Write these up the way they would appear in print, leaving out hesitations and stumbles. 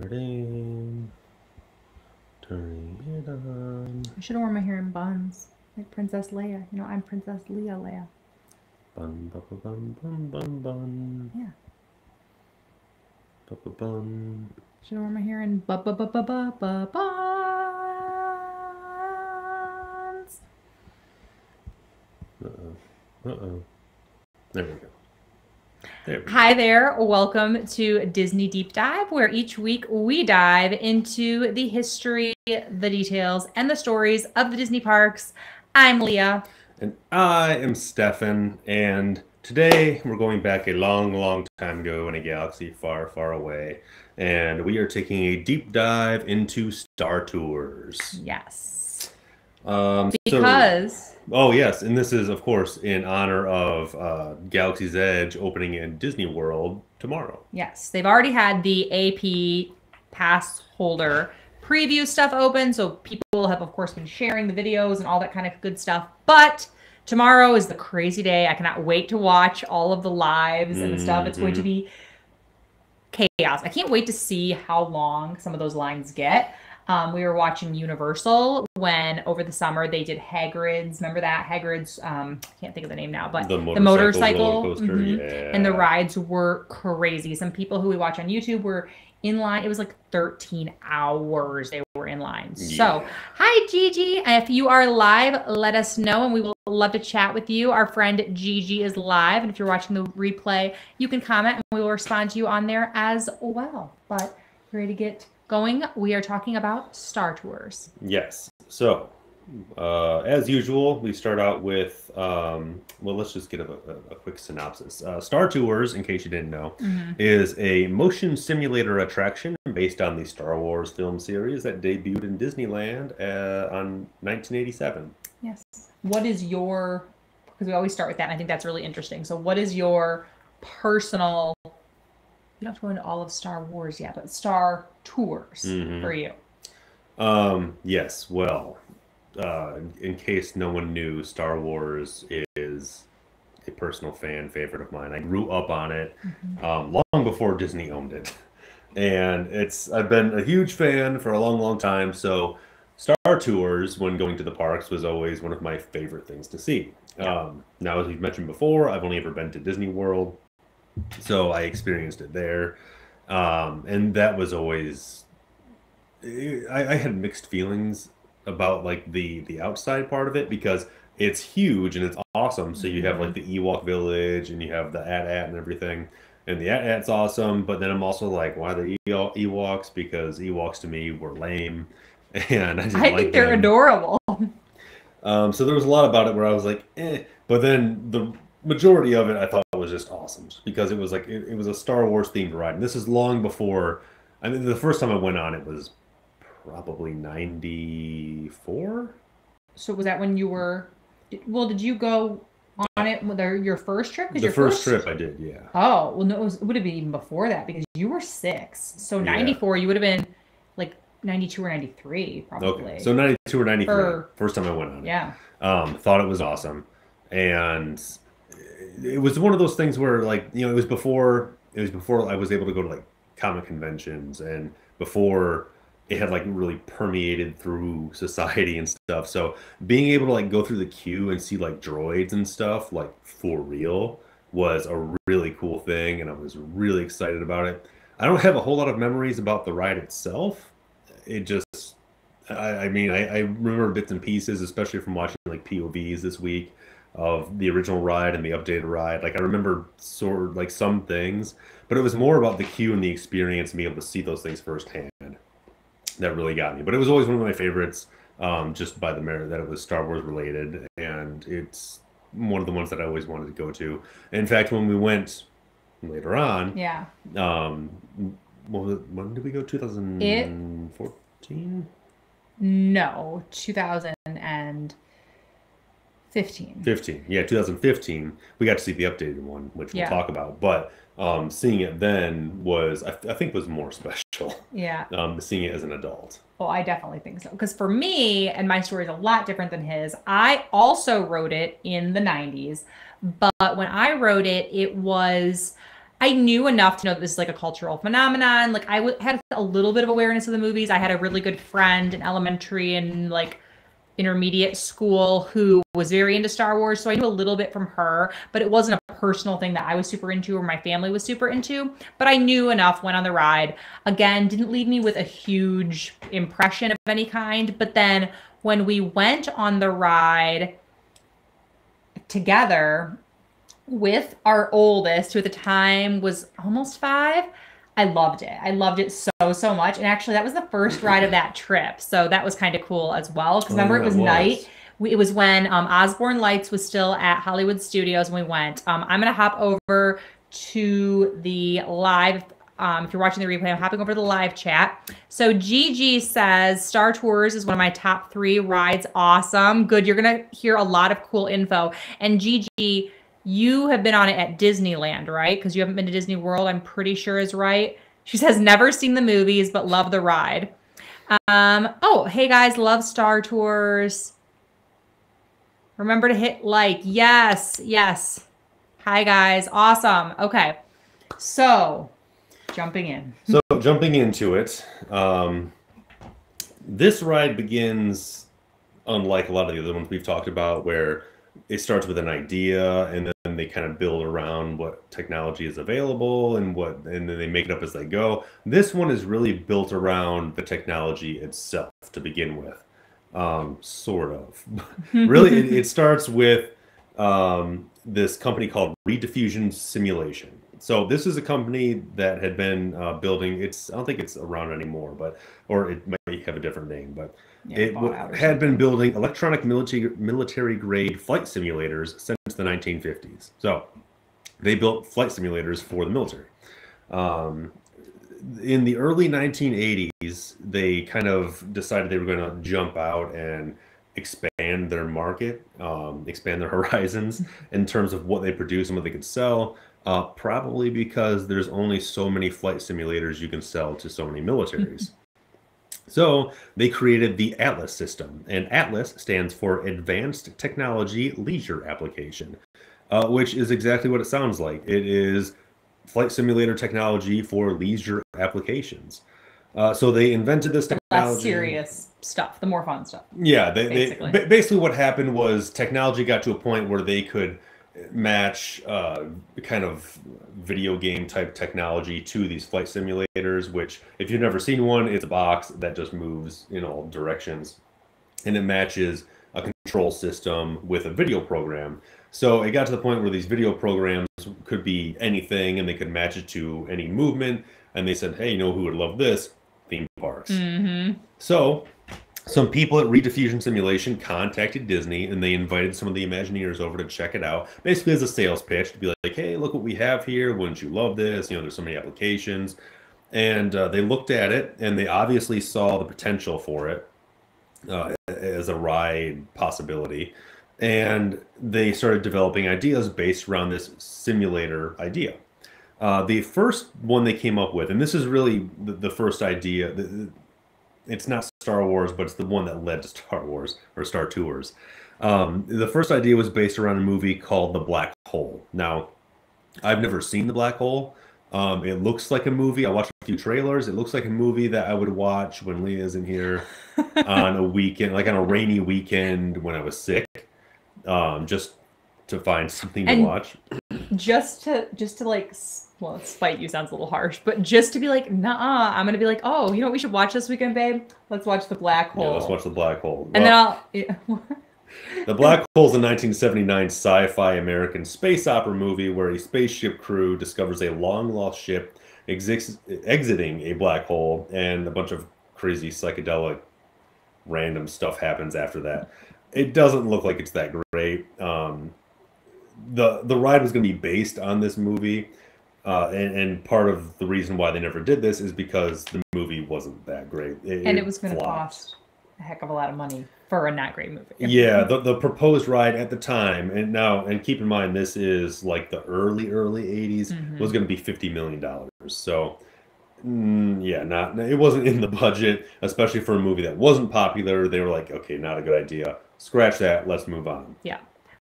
Turning it on. I should have worn my hair in buns, like Princess Leia. You know, I'm Princess Leia. Bun, bun, bun, bun, bun, bun. Yeah. Bun, bun, bun. Should have worn my hair in buns. Uh-oh. There we go. Hi there. Welcome to Disney Deep Dive, where each week we dive into the history, the details, and the stories of the Disney parks. I'm Leah. And I am Stefan, and today we're going back a long, long time ago in a galaxy far, far away, and we are taking a deep dive into Star Tours. Yes. Because... Oh, yes, and this is, of course, in honor of Galaxy's Edge opening in Disney World tomorrow. Yes, they've already had the AP pass holder preview stuff open, so people have, of course, been sharing the videos and all that kind of good stuff. But tomorrow is the crazy day. I cannot wait to watch all of the lives and the stuff. It's going to be chaos. I can't wait to see how long some of those lines get. We were watching Universal when over the summer they did Hagrid's. Remember that? Hagrid's, can't think of the name now, but the motorcycle roller coaster, yeah. And the rides were crazy. Some people who we watch on YouTube were in line. It was like 13 hours they were in line. Yeah. So, hi Gigi. If you are live, let us know and we will love to chat with you. Our friend Gigi is live, and if you're watching the replay, you can comment and we will respond to you on there as well. But ready to get going? We are talking about Star Tours. Yes. So, as usual, we start out with, well, let's just get a quick synopsis. Star Tours, in case you didn't know, is a motion simulator attraction based on the Star Wars film series that debuted in Disneyland on 1987. Yes. What is your, because we always start with that, and I think that's really interesting. So what is your personal, you don't have to go into all of Star Wars yet, but Star Tours for you? Yes, well, in case no one knew, Star Wars is a personal fan favorite of mine. I grew up on it long before Disney owned it. And I've been a huge fan for a long, long time. So Star Tours, when going to the parks, was always one of my favorite things to see. Now, as we've mentioned before, I've only ever been to Disney World. So I experienced it there. And that was always... I had mixed feelings about like the outside part of it because it's huge and it's awesome. So you have like the Ewok village and you have the AT-AT and everything. And the AT-AT's awesome, but then I'm also like, why the Ewoks? Because Ewoks to me were lame. And I think they're adorable. So there was a lot about it where I was like, eh. But then the majority of it I thought was just awesome because it was like it was a Star Wars themed ride. And this is long before, I mean, the first time I went on it was probably 94. So was that when you were, well, did you go on it with your first trip? The first trip I did, yeah. Oh, well, no, it would have been even before that because you were 6. So 94, you would have been like 92 or 93 probably. Okay, so 92 or 93, first time I went on it. Yeah. Thought it was awesome. And it was one of those things where like, you know, it was before I was able to go to like comic conventions and before it had like really permeated through society and stuff. So being able to like go through the queue and see like droids and stuff like for real was a really cool thing. And I was really excited about it. I don't have a whole lot of memories about the ride itself. It just, I mean, I remember bits and pieces, especially from watching like POVs this week of the original ride and the updated ride. Like I remember sort of like some things, but it was more about the queue and the experience and being able to see those things firsthand. That really got me. But it was always one of my favorites, just by the merit that it was Star Wars related, and it's one of the ones that I always wanted to go to. In fact, when we went later on, when did we go? 2014? No, 2015. 15, yeah, 2015. We got to see the updated one, which we'll talk about. But seeing it then was, I think, was more special. Yeah. Seeing it as an adult. Well, I definitely think so. Because for me, and my story is a lot different than his, I also wrote it in the 90s. But when I wrote it, it was, I knew enough to know that this is like a cultural phenomenon. Like had a little bit of awareness of the movies. I had a really good friend in elementary and like intermediate school who was very into Star Wars, so I knew a little bit from her, but it wasn't a personal thing that I was super into or my family was super into, but I knew enough, went on the ride. Again, didn't leave me with a huge impression of any kind, but then when we went on the ride together with our oldest, who at the time was almost 5, I loved it. I loved it so much. And actually, that was the first ride of that trip. So that was kind of cool as well. Because remember, it was night. It was when Osborne Lights was still at Hollywood Studios when we went. I'm going to hop over to the live. If you're watching the replay, I'm hopping over to the live chat. So Gigi says, Star Tours is one of my top 3 rides. Awesome. Good. You're going to hear a lot of cool info. And Gigi, you have been on it at Disneyland, right? Because you haven't been to Disney World, I'm pretty sure is right. She says, never seen the movies, but love the ride. Oh, hey guys, love Star Tours. Remember to hit like. Yes. Hi guys, awesome. Okay, so jumping in. So jumping into it, this ride begins unlike a lot of the other ones we've talked about, where it starts with an idea and then they kind of build around what technology is available and then they make it up as they go. This one is really built around the technology itself to begin with, sort of. Really, it starts with this company called Rediffusion Simulation. So this is a company that had been building. I don't think it's around anymore, or it might have a different name, but Yeah, it had been building electronic military grade flight simulators since the 1950s. So they built flight simulators for the military. In the early 1980s, they kind of decided they were going to jump out and expand their market, expand their horizons in terms of what they produce and what they could sell. Probably because there's only so many flight simulators you can sell to so many militaries. So they created the Atlas system, and Atlas stands for Advanced Technology Leisure Application, which is exactly what it sounds like. It is flight simulator technology for leisure applications. So they invented this technology. Less serious stuff, the more fun stuff. Yeah, basically what happened was technology got to a point where they could match kind of video game type technology to these flight simulators, which if you've never seen one, it's a box that just moves in all directions and it matches a control system with a video program. So it got to the point where these video programs could be anything and they could match it to any movement, and they said, hey, you know who would love this? Theme parks. So some people at Rediffusion Simulation contacted Disney and they invited some of the Imagineers over to check it out, basically as a sales pitch to be like, hey, look what we have here. Wouldn't you love this? You know, there's so many applications. And they looked at it and they obviously saw the potential for it as a ride possibility. And they started developing ideas based around this simulator idea. The first one they came up with, and this is really the first idea, it's not Star Wars, but it's the one that led to Star Wars, or Star Tours. The first idea was based around a movie called The Black Hole. Now, I've never seen The Black Hole. It looks like a movie. I watched a few trailers. It looks like a movie that I would watch when Leah isn't here on a weekend, like on a rainy weekend when I was sick, just to find something to watch. Just to like, well, spite you sounds a little harsh, but just to be like, nah, I'm gonna be like, oh, you know what we should watch this weekend, babe? Let's watch The Black Hole. Yeah, let's watch The Black Hole. And then I'll. Yeah. The Black Hole is a 1979 sci-fi American space opera movie where a spaceship crew discovers a long-lost ship exiting a black hole, and a bunch of crazy psychedelic random stuff happens after that. It doesn't look like it's that great. The ride was going to be based on this movie, and part of the reason why they never did this is because the movie wasn't that great. It was going to cost a heck of a lot of money for a not great movie. Yeah, the proposed ride at the time, and keep in mind this is like the early 80s, was going to be $50 million. So yeah, it wasn't in the budget, especially for a movie that wasn't popular. They were like, okay, not a good idea. Scratch that. Let's move on. Yeah.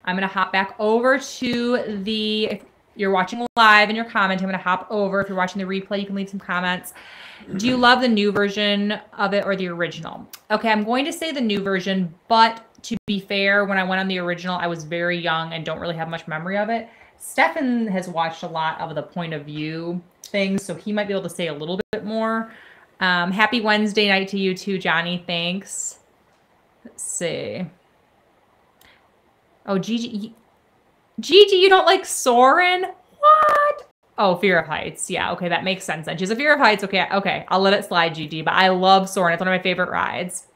I'm going to hop back over to the, you're watching live and you're commenting, I'm going to hop over. If you're watching the replay, you can leave some comments. Do you love the new version of it or the original? Okay, I'm going to say the new version, but to be fair, when I went on the original, I was very young and don't really have much memory of it. Stefan has watched a lot of the point of view things, so he might be able to say a little bit more. Happy Wednesday night to you too, Johnny. Thanks. Let's see. Oh, Gigi, you don't like Soren? What? Oh, fear of heights. Yeah, okay, that makes sense then. She's a fear of heights. Okay, I'll let it slide, Gigi, but I love Soren. It's one of my favorite rides.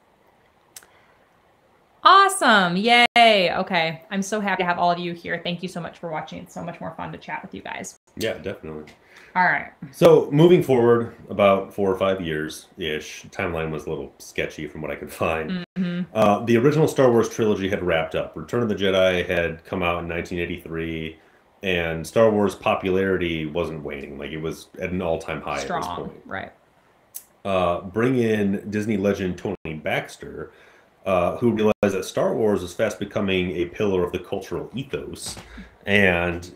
Awesome. Yay. Okay. I'm so happy to have all of you here. Thank you so much for watching. It's so much more fun to chat with you guys. Yeah, definitely. All right. So moving forward about 4 or 5 years-ish, timeline was a little sketchy from what I could find. The original Star Wars trilogy had wrapped up. Return of the Jedi had come out in 1983, and Star Wars popularity wasn't waning. Like, it was at an all-time high Strong, at this point. Right. Bring in Disney legend Tony Baxter, who realized that Star Wars was fast becoming a pillar of the cultural ethos, and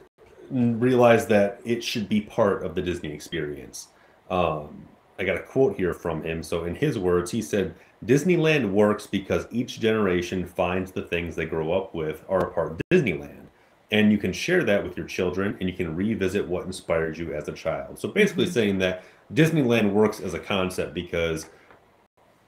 realized that it should be part of the Disney experience. I got a quote here from him. So in his words, he said, "Disneyland works because each generation finds the things they grow up with are a part of Disneyland. And you can share that with your children, and you can revisit what inspired you as a child." So basically saying that Disneyland works as a concept because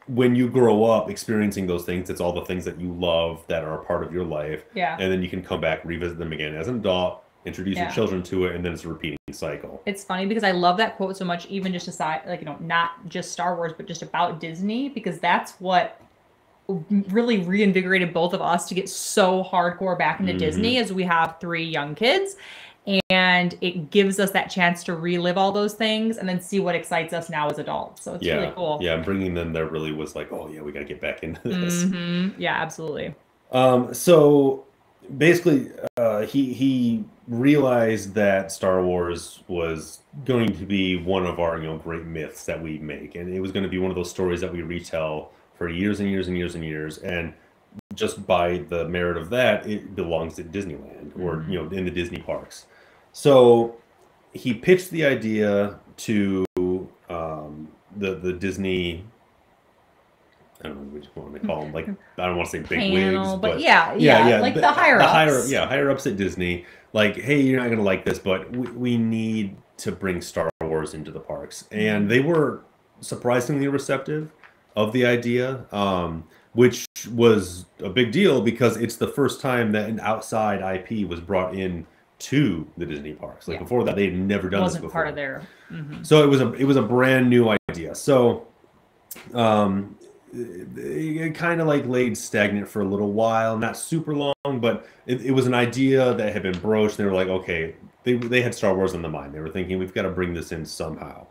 when you grow up experiencing those things, it's all the things that you love that are a part of your life. Yeah. And then you can come back, revisit them again as an adult, introduce your children to it, and then it's a repeating cycle. It's funny because I love that quote so much, even just aside, like, you know, not just Star Wars, but just about Disney, because that's what really reinvigorated both of us to get so hardcore back into Disney, as we have 3 young kids. And it gives us that chance to relive all those things and then see what excites us now as adults. So it's really cool. Yeah, bringing them there really was like, oh yeah, we got to get back into this. Yeah, absolutely. So basically, he realized that Star Wars was going to be one of our, great myths that we make, and it was going to be one of those stories that we retell for years and years and years and years. And just by the merit of that, it belongs at Disneyland or in the Disney parks. So he pitched the idea to the Disney. I don't know which one they call them. Like, I don't want to say big wigs, but yeah, like the higher ups. Higher ups at Disney. Like, hey, you're not gonna like this, but we need to bring Star Wars into the parks, and they were surprisingly receptive of the idea, which was a big deal because it's the first time that an outside IP was brought in to the Disney parks. Like before that, they'd never done this before. Wasn't part of their. So it was a brand new idea. So it kind of like laid stagnant for a little while, not super long, but it was an idea that had been broached. They were like, okay, they had Star Wars on the mind. They were thinking, we've got to bring this in somehow.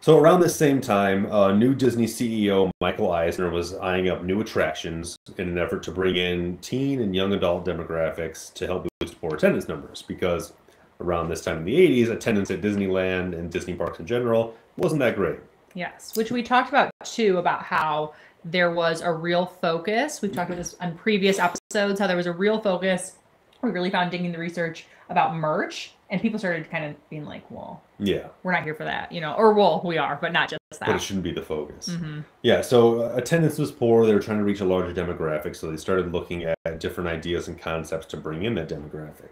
So around this same time, new Disney CEO Michael Eisner was eyeing up new attractions in an effort to bring in teen and young adult demographics to help boost poor attendance numbers, because around this time in the 80s, attendance at Disneyland and Disney parks in general wasn't that great. Yes, which we talked about too, about how there was a real focus. We've talked about this on previous episodes, how there was a real focus. We really found digging the research about merch, and people started kind of being like, well, yeah, we're not here for that, or well, we are, but not just that. But it shouldn't be the focus. Yeah, so attendance was poor. They were trying to reach a larger demographic, so they started looking at different ideas and concepts to bring in that demographic.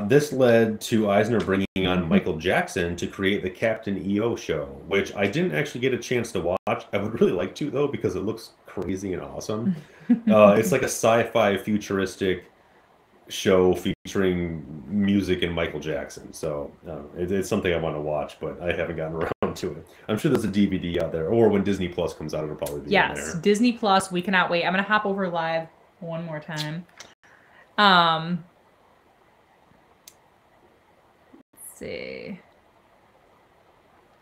This led to Eisner bringing on Michael Jackson to create the Captain EO show, which I didn't actually get a chance to watch. I would really like to, though, because it looks crazy and awesome. It's like a sci-fi futuristic show featuring music and Michael Jackson. So it's something I want to watch, but I haven't gotten around to it. I'm sure there's a DVD out there, or when Disney Plus comes out, it'll probably be in there. Yes, Disney Plus. We cannot wait. I'm going to hop over live one more time. See.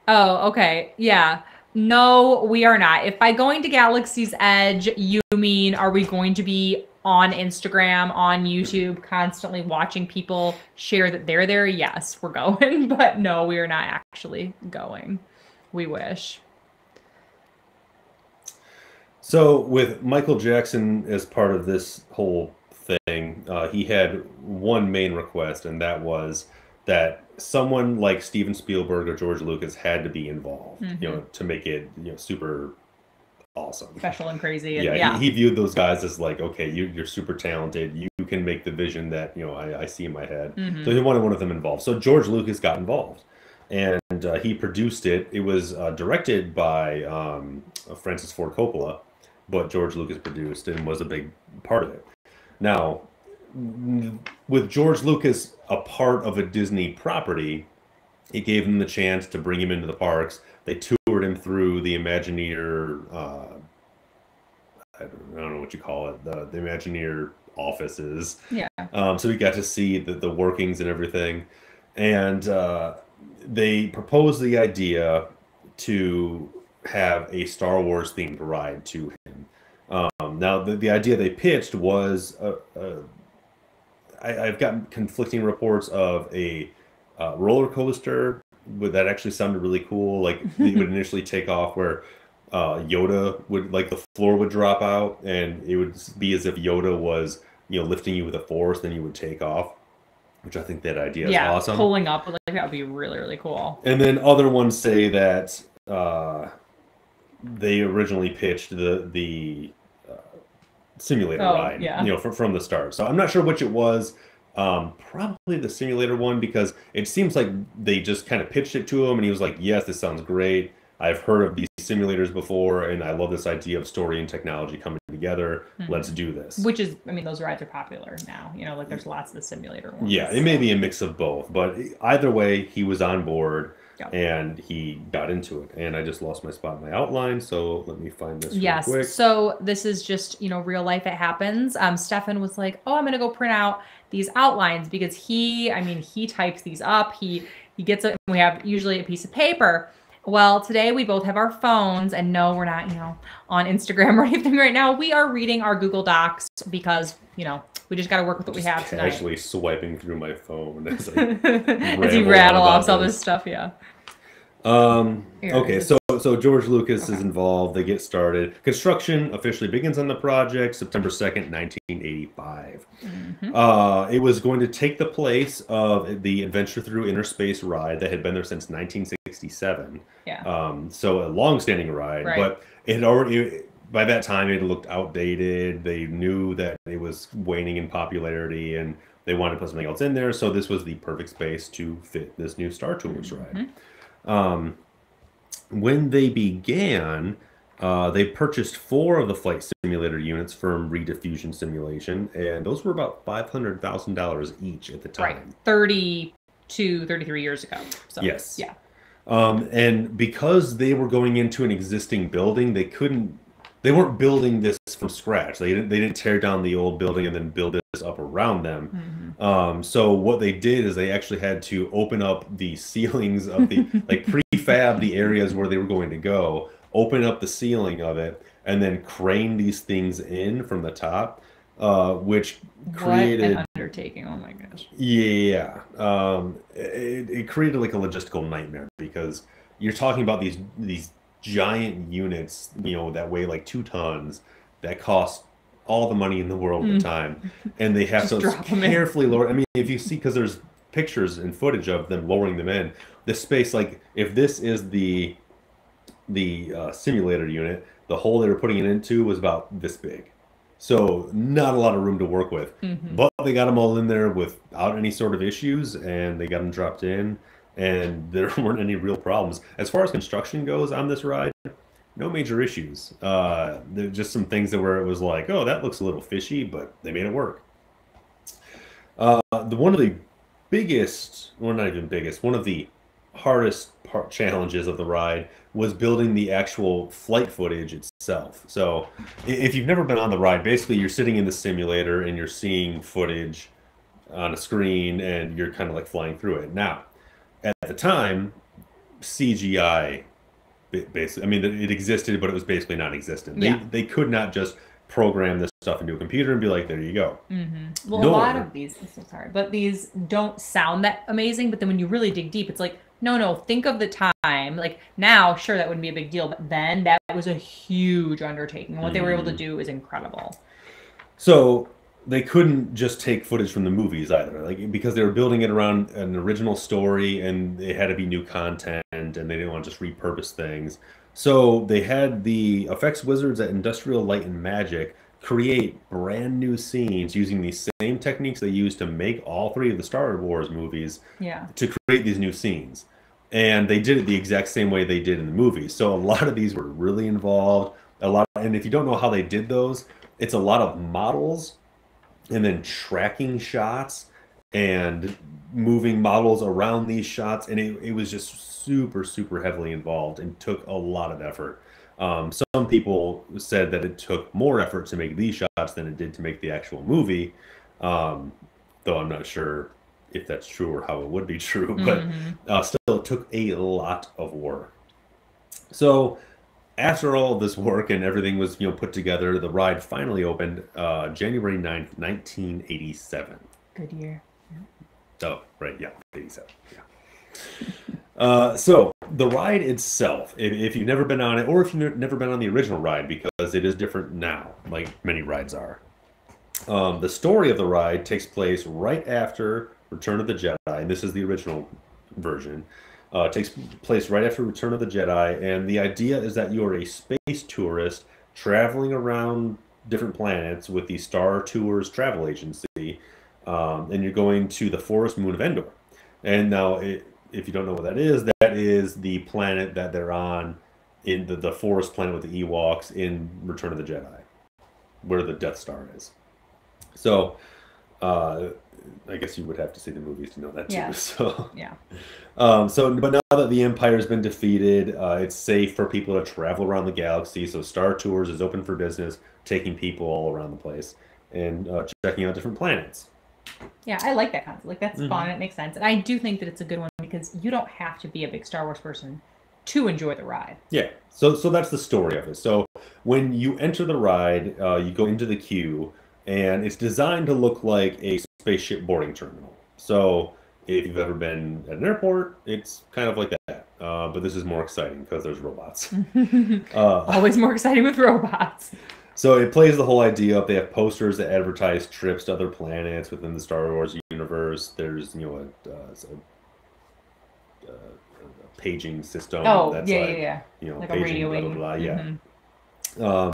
Oh, okay. Yeah. No, we are not. If by going to Galaxy's Edge, you mean, are we going to be on Instagram, on YouTube, constantly watching people share that they're there? Yes, we're going. But no, we are not actually going. We wish. So with Michael Jackson as part of this whole thing, he had one main request, and that was that someone like Steven Spielberg or George Lucas had to be involved, to make it, super awesome, special and crazy. And yeah, he viewed those guys as like, okay, you're super talented. You can make the vision that I see in my head. So he wanted one of them involved. So George Lucas got involved, and he produced it. It was directed by Francis Ford Coppola, but George Lucas produced and was a big part of it. Now, with George Lucas a part of a Disney property, it gave him the chance to bring him into the parks. They toured him through the Imagineer, I don't know what you call it, the Imagineer offices. Yeah. So we got to see the workings and everything. And they proposed the idea to have a Star Wars themed ride to him. Now, the idea they pitched was, I've gotten conflicting reports of a roller coaster that actually sounded really cool. Like it would initially take off where Yoda would, like, the floor would drop out, and it would be as if Yoda was, lifting you with a force, then you would take off, which I think that idea is awesome. Pulling up, like, that would be really, really cool. And then other ones say that they originally pitched the simulator ride, from the start. So I'm not sure which it was. Probably the simulator one, because it seems like they just kind of pitched it to him and he was like, yes, this sounds great. I've heard of these simulators before and I love this idea of story and technology coming together. Let's do this. Which is, I mean, those rides are popular now. Like there's lots of the simulator ones. Yeah, it may be a mix of both, but either way, he was on board. Yep. And he got into it. And I just lost my spot in my outline, so let me find this real quick. So this is just, real life. It happens. Stefan was like, oh, I'm going to go print out these outlines, because he types these up. He gets it. We have usually a piece of paper. Well, today we both have our phones, and no, we're not, on Instagram or anything right now. We are reading our Google Docs because, we just got to work with what we have tonight. Actually swiping through my phone as as you rattle off all this stuff, yeah. Okay, so George Lucas is involved. They get started. Construction officially begins on the project September 2nd, 1985. It was going to take the place of the Adventure Through Inner Space ride that had been there since 1967. Yeah. So a long-standing ride, but it had already, by that time, it looked outdated. They knew that it was waning in popularity, and they wanted to put something else in there. So this was the perfect space to fit this new Star Tours ride. When they began, they purchased 4 of the flight simulator units from Rediffusion Simulation, and those were about $500,000 each at the time. Right, 32, 33 years ago. So, yes. Yeah. And because they were going into an existing building, they weren't building this from scratch. They didn't tear down the old building and then build this up around them. So what they did is they actually had to open up the ceilings of the, like, prefab the areas where they were going to go, open up the ceiling of it, and then crane these things in from the top, which created... What an undertaking, oh my gosh. Yeah. It created like a logistical nightmare, because you're talking about these giant units, that weigh like 2 tons, that cost all the money in the world at the time, and they have to carefully lower. I mean, if you see, because there's pictures and footage of them lowering them in, the space, like if this is the simulator unit, the hole they were putting it into was about this big, so not a lot of room to work with. But they got them all in there without any sort of issues, and they got them dropped in. And there weren't any real problems. As far as construction goes on this ride, no major issues. There are just some things that where it was like, oh, that looks a little fishy, but they made it work. One of the biggest, well, not even biggest, one of the hardest challenges of the ride was building the actual flight footage itself. So if you've never been on the ride, basically you're sitting in the simulator and you're seeing footage on a screen and you're kind of like flying through it. Now, at the time, CGI, basically, I mean, it existed, but it was basically non-existent. They could not just program this stuff into a computer and be like, there you go. Well, a lot of these, I'm so sorry, but these don't sound that amazing. But then when you really dig deep, it's like, no, think of the time. Like now, sure, that wouldn't be a big deal. But then that was a huge undertaking. And what they were able to do is incredible. So they couldn't just take footage from the movies either, like because they were building it around an original story and it had to be new content and they didn't want to just repurpose things. So they had the effects wizards at Industrial Light and Magic create brand new scenes using these same techniques they used to make all three of the Star Wars movies Yeah. to create these new scenes. And they did it the exact same way they did in the movies. So a lot of these were really involved. And if you don't know how they did those, it's a lot of models and then tracking shots and moving models around these shots. And it was just super, super heavily involved and took a lot of effort. Some people said that it took more effort to make these shots than it did to make the actual movie, though I'm not sure if that's true or how it would be true, but still it took a lot of work. So after all of this work and everything was put together, the ride finally opened January 9th, 1987. Good year. Oh, right, yeah, 87. Yeah. So the ride itself, if you've never been on it, or if you've never been on the original ride, because it is different now, like many rides are. The story of the ride takes place right after Return of the Jedi, and this is the original version. Takes place right after Return of the Jedi, and the idea is that you are a space tourist traveling around different planets with the Star Tours travel agency, and you're going to the forest moon of Endor. And now, if you don't know what that is the planet that they're on in the forest planet with the Ewoks in Return of the Jedi, where the Death Star is. So, I guess you would have to see the movies to know that too. Yeah. So, Yeah. But now that the Empire's been defeated, it's safe for people to travel around the galaxy. So Star Tours is open for business, taking people all around the place and checking out different planets. Yeah, I like that concept. Like, that's fun. It makes sense. And I do think that it's a good one because you don't have to be a big Star Wars person to enjoy the ride. Yeah. So that's the story of it. So when you enter the ride, you go into the queue, and it's designed to look like a spaceship boarding terminal. So if you've ever been at an airport, it's kind of like that. But this is more exciting because there's robots. Always more exciting with robots. So it plays the whole idea up. They have posters that advertise trips to other planets within the Star Wars universe. There's a paging system. Oh, that's yeah. like a paging, radioing. blah, blah, blah, yeah.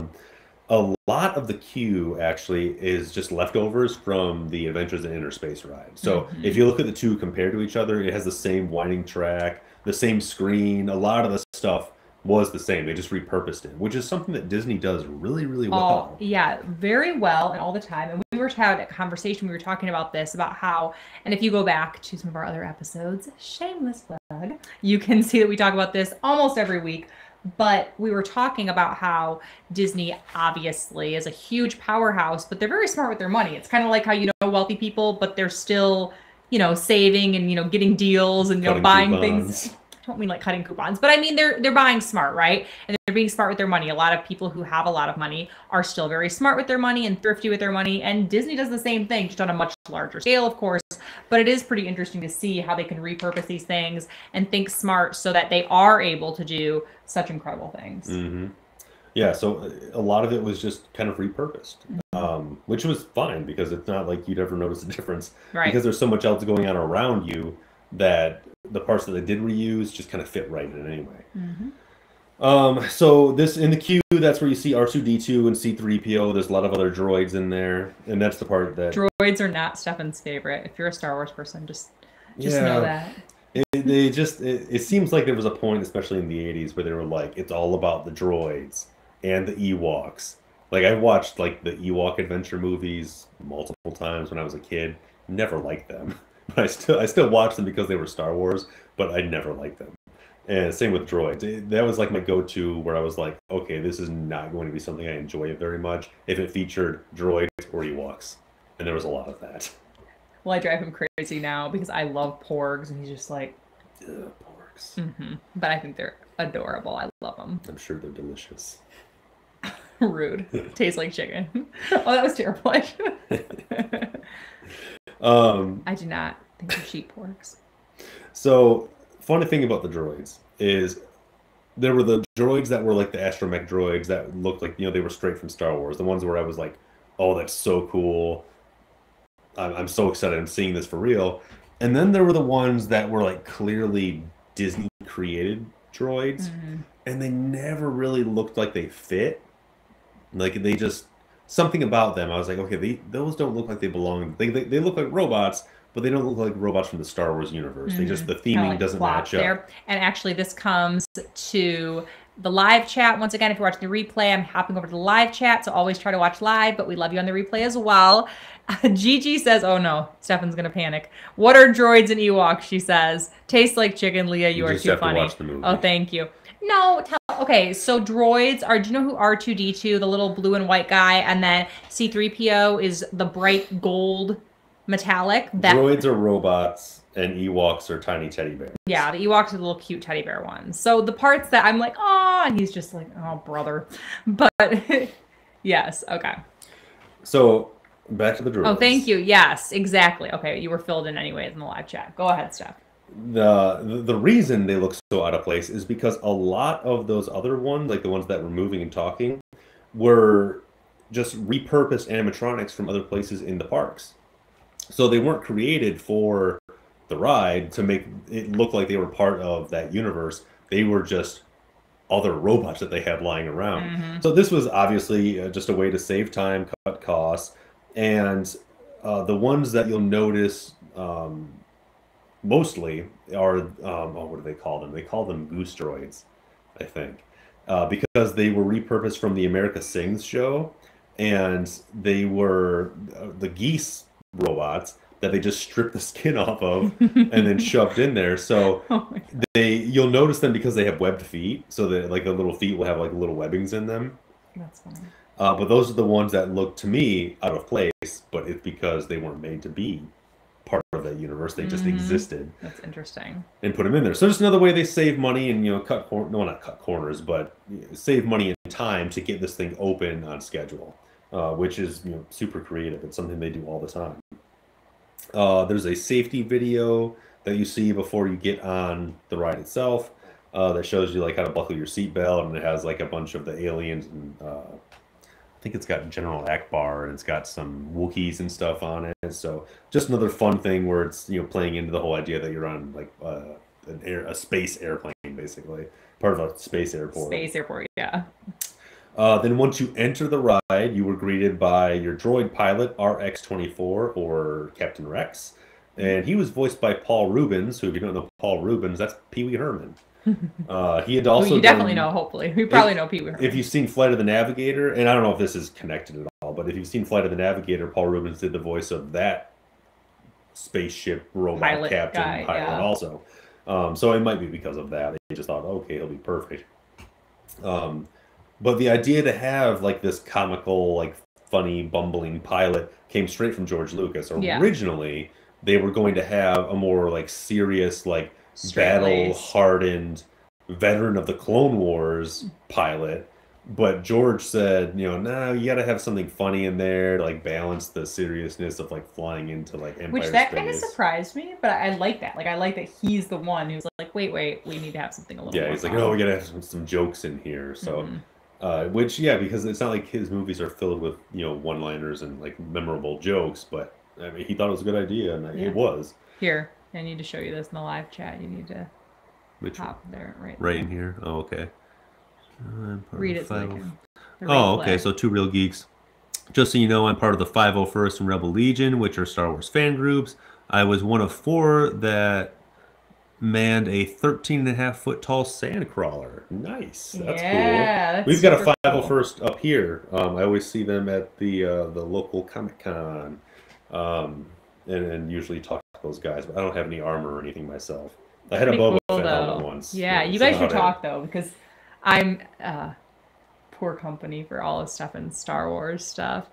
A lot of the queue actually is just leftovers from the Adventures in Inner Space ride. So if you look at the two compared to each other, it has the same winding track, the same screen. A lot of the stuff was the same. They just repurposed it, which is something that Disney does really, really well. Oh, yeah, very well and all the time. And we were having a conversation, we were talking about this, about how, and if you go back to some of our other episodes, shameless plug, you can see that we talk about this almost every week. But we were talking about how Disney obviously is a huge powerhouse, but they're very smart with their money. It's kind of like how, wealthy people, but they're still, saving and, getting deals and, buying coupons. things. I don't mean like cutting coupons, but I mean, they're buying smart, right? And they're being smart with their money. A lot of people who have a lot of money are still very smart with their money and thrifty with their money. And Disney does the same thing, just on a much larger scale, of course. But it is pretty interesting to see how they can repurpose these things and think smart so that they are able to do such incredible things. Yeah, so a lot of it was just kind of repurposed, which was fine because it's not like you'd ever notice a difference. Right. Because there's so much else going on around you that the parts that they did reuse just kind of fit right in anyway. So this in the queue, that's where you see R2-D2 and C-3PO. There's a lot of other droids in there, and that's the part that droids are not Stefan's favorite. If you're a Star Wars person, just know that. It seems like there was a point, especially in the 80s, where they were like, it's all about the droids and the Ewoks. Like, I watched like the Ewok adventure movies multiple times when I was a kid. Never liked them. But I still watched them because they were Star Wars, but I never liked them. And same with droids. That was like my go-to where I was like, okay, this is not going to be something I enjoy very much if it featured droids or Ewoks. And there was a lot of that. Well, I drive him crazy now because I love porgs, and he's just like, porgs. But I think they're adorable. I love them. I'm sure they're delicious. Rude. Tastes like chicken. Oh, that was terrible. I do not think they're sheep porgs. So, funny thing about the droids is there were the droids that were like the astromech droids that looked like, they were straight from Star Wars. The ones where I was like, oh, that's so cool. I'm so excited. I'm seeing this for real. And then there were the ones that were like clearly Disney created droids, and they never really looked like they fit. Like they just something about them. I was like, okay, those don't look like they belong. They look like robots, but they don't look like robots from the Star Wars universe. They just the theming like doesn't match up. And actually, this comes to the live chat. Once again, if you're watching the replay, I'm hopping over to the live chat, so always try to watch live, but we love you on the replay as well. Gigi says, oh no, Stefan's gonna panic. What are droids and Ewoks? She says, tastes like chicken. Leah, you are too funny. Oh, thank you. No, okay, so droids are, do you know who R2-D2, the little blue and white guy, and then C-3PO is the bright gold metallic? Droids are robots, and Ewoks are tiny teddy bears. Yeah, the Ewoks are the little cute teddy bear ones. So the parts that I'm like, oh, and he's just like, oh, brother. But yes, okay. So back to the droids. Oh, thank you. Yes, exactly. Okay, you were filled in anyways in the live chat. Go ahead, Steph. The reason they look so out of place is because a lot of those other ones, like the ones that were moving and talking, were just repurposed animatronics from other places in the parks. So they weren't created for the ride to make it look like they were part of that universe. They were just other robots that they had lying around. So this was obviously just a way to save time, cut costs, and the ones that you'll notice mostly are, what do they call them? They call them goose droids, I think, because they were repurposed from the America Sings show, and they were the geese robots that they just stripped the skin off of and then shoved in there. So you'll notice them because they have webbed feet, so that like the little feet will have like little webbings in them. That's funny. But those are the ones that look to me out of place, but it's because they weren't made to be part of that universe. They just existed. That's interesting. And put them in there. So just another way they save money and, not cut corners, but save money and time to get this thing open on schedule, which is, super creative. It's something they do all the time. There's a safety video that you see before you get on the ride itself that shows you like how to buckle your seatbelt, and it has like a bunch of the aliens, and I think it's got General Akbar, and it's got some Wookiees and stuff on it. So just another fun thing where it's playing into the whole idea that you're on like a space airplane, basically part of a space airport. Space airport, yeah. Then once you enter the ride, you were greeted by your droid pilot, RX-24, or Captain Rex. And he was voiced by Paul Rubens, who, if you don't know Paul Rubens, that's Pee Wee Herman. He had also you definitely know, hopefully. We probably know Pee Wee Herman. If you've seen Flight of the Navigator, and I don't know if this is connected at all, but if you've seen Flight of the Navigator, Paul Rubens did the voice of that spaceship robot pilot also. So it might be because of that. They just thought, okay, he'll be perfect. But the idea to have like this comical, like funny, bumbling pilot came straight from George Lucas. Originally, they were going to have a more like serious, like battle-hardened veteran of the Clone Wars pilot. But George said, no, you got to have something funny in there to like balance the seriousness of like flying into like Empire Which that kind of surprised me, but I like that. Like I like that he's the one who's like, wait, we need to have something a little. Yeah, he's like, no, we got to have some jokes in here. So. Which, because it's not like his movies are filled with, one-liners and, like, memorable jokes, but, I mean, he thought it was a good idea, and it was. Here, I need to show you this in the live chat. You need to hop there. Right in here? Oh, okay. Read it so I can. Okay, so Two Real Geeks. Just so you know, I'm part of the 501st and Rebel Legion, which are Star Wars fan groups. I was one of 4 that manned a 13.5-foot tall sand crawler. Nice. That's cool. That's We've got a 501st up here. I always see them at the local Comic-Con, and usually talk to those guys, but I don't have any armor or anything myself. I had a Boba Fett helmet once. Yeah, you guys should talk though, because I'm poor company for all of stuff in Star Wars stuff.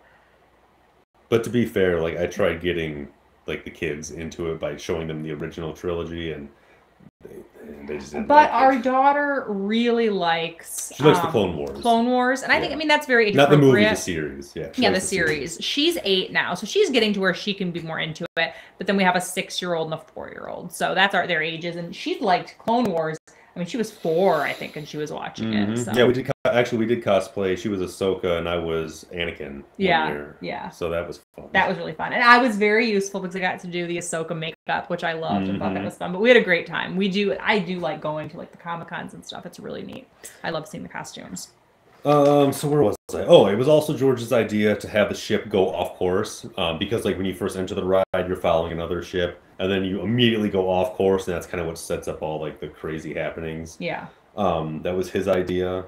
But to be fair, like I tried getting like the kids into it by showing them the original trilogy, and they just didn't. But our daughter really likes. She likes the Clone Wars. Clone Wars, and I think that's very age not the appropriate. movie, the series. Yeah, the series. She's 8 now, so she's getting to where she can be more into it. But then we have a 6-year-old and a 4-year-old, so that's their ages, and she's liked Clone Wars I mean, she was 4, I think, and she was watching it. So. Yeah, we did cosplay. She was Ahsoka and I was Anakin one year. Yeah. So that was fun. That was really fun. And I was very useful because I got to do the Ahsoka makeup, which I loved and thought that was fun. But we had a great time. I do like going to like the Comic-Cons and stuff. It's really neat. I love seeing the costumes. So where was I? Oh, it was also George's idea to have the ship go off course, because like when you first enter the ride, you're following another ship, and then you immediately go off course, and that's kind of what sets up all like the crazy happenings. Yeah. That was his idea.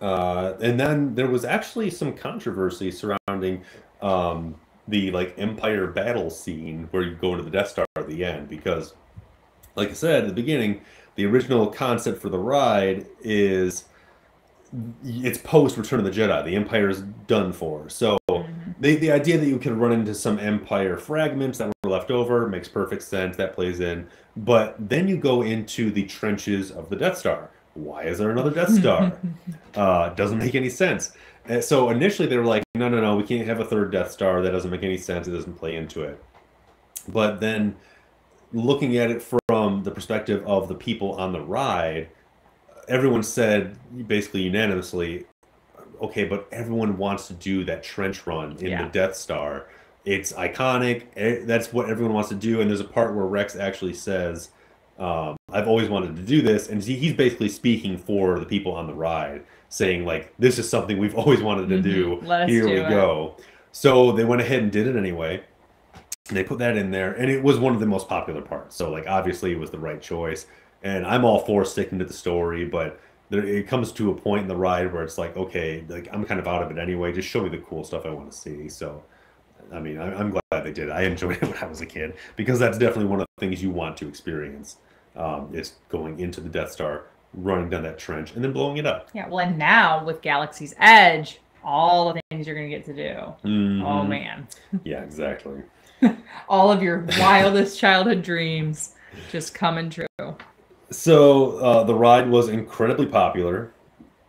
And then there was actually some controversy surrounding the like Empire battle scene where you go into the Death Star at the end, because, like I said at the beginning, the original concept for the ride is it's post Return of the Jedi. The Empire is done for. So the idea that you could run into some Empire fragments that were left over makes perfect sense. That plays in. But then you go into the trenches of the Death Star. Why is there another Death Star? Doesn't make any sense. And so initially they were like, no, we can't have a third Death Star. That doesn't make any sense. It doesn't play into it. But then looking at it from the perspective of the people on the ride, everyone said basically unanimously, okay, but everyone wants to do that trench run in the Death Star. It's iconic. That's what everyone wants to do. And there's a part where Rex actually says, I've always wanted to do this. And he's basically speaking for the people on the ride, saying like, this is something we've always wanted to do. Here we go. So they went ahead and did it anyway. And they put that in there. And it was one of the most popular parts. So like, obviously it was the right choice. And I'm all for sticking to the story, but it comes to a point in the ride where it's like, okay, like I'm kind of out of it anyway. Just show me the cool stuff I want to see. So, I mean, I'm glad they did. I enjoyed it when I was a kid, because that's definitely one of the things you want to experience, is going into the Death Star, running down that trench, and then blowing it up. Yeah, well, and now with Galaxy's Edge, all the things you're going to get to do. Oh, man. Yeah, exactly. All of your wildest childhood dreams just coming true. So the ride was incredibly popular.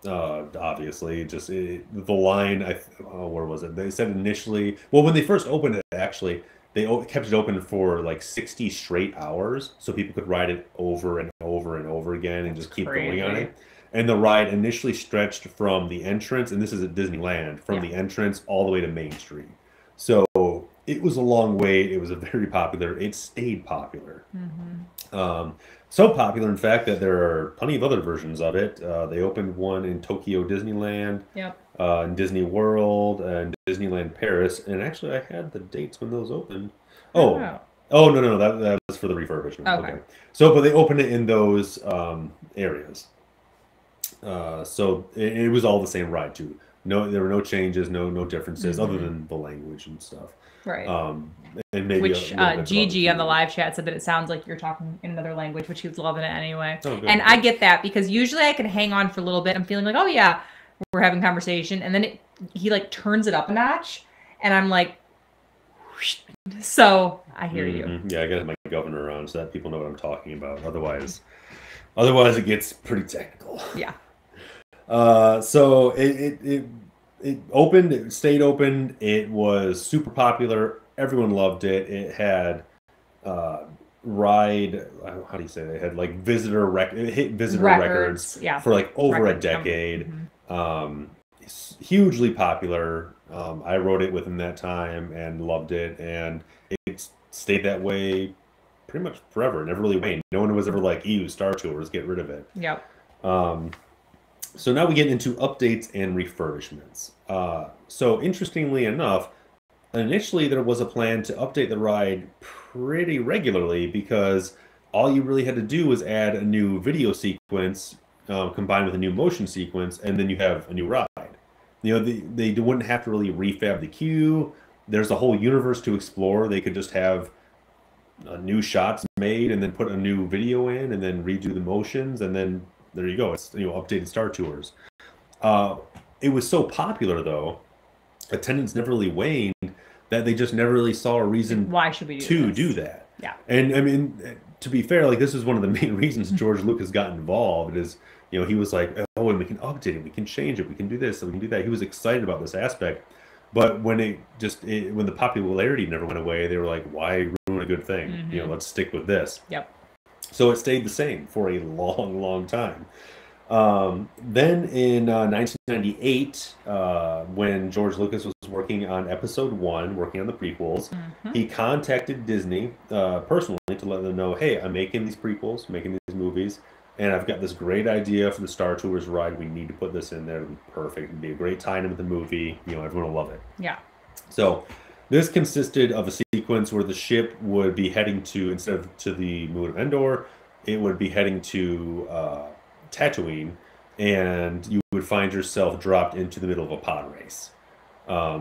Obviously, just the line. Where was it? They said initially. Well, when they first opened it, actually, they kept it open for like 60 straight hours, so people could ride it over and over and over again, and just keep going on it. And the ride initially stretched from the entrance, and this is at Disneyland, from the entrance all the way to Main Street. So it was a long wait. It was a very popular. It stayed popular. So popular, in fact, that there are plenty of other versions of it. They opened one in Tokyo Disneyland, in Disney World, and Disneyland Paris. And actually, I had the dates when those opened. Oh, no, that was for the refurbishment. Okay. So, but they opened it in those areas. So it was all the same ride too. No, there were no changes, no differences, other than the language and stuff. Right. And maybe Gigi on the live chat said that it sounds like you're talking in another language, which he was loving it anyway. And I get that, because usually I can hang on for a little bit. I'm feeling like, oh yeah, we're having conversation, and then he like turns it up a notch, and I'm like, whoosh. So I hear you. Yeah, I got my governor on so that people know what I'm talking about. Otherwise it gets pretty technical. Yeah. So it opened, it stayed open. It was super popular. Everyone loved it. It had ride, how do you say it? It had like it hit visitor records for like over a decade. It's hugely popular. I rode it within that time and loved it, and it stayed that way pretty much forever. It never really waned. No one was ever like, ew, Star Tours, get rid of it. Yep. So now we get into updates and refurbishments. So interestingly enough, initially there was a plan to update the ride pretty regularly, because all you really had to do was add a new video sequence combined with a new motion sequence, and then you have a new ride. You know, they wouldn't have to really refab the queue. There's a whole universe to explore. They could just have new shots made and then put a new video in and then redo the motions, and then there you go. It's, you know, updated Star Tours. It was so popular though, attendance never really waned, that they just never really saw a reason why should we do that. Yeah. And I mean, to be fair, like this is one of the main reasons George Lucas got involved, is, you know, he was like, oh, and we can update it, we can change it, we can do this, and we can do that. He was excited about this aspect. But when when the popularity never went away, they were like, why ruin a good thing? You know, let's stick with this. Yep. So it stayed the same for a long, long time. Then in 1998, when George Lucas was working on episode one, working on the prequels, he contacted Disney personally to let them know, hey, I'm making these prequels, making these movies, and I've got this great idea for the Star Tours ride. We need to put this in there. It'll be perfect. It'll be a great tie-in with the movie. You know, everyone will love it. Yeah. So this consisted of a sequence where the ship would be heading to, instead of to the moon of Endor, it would be heading to Tatooine, and you would find yourself dropped into the middle of a pod race,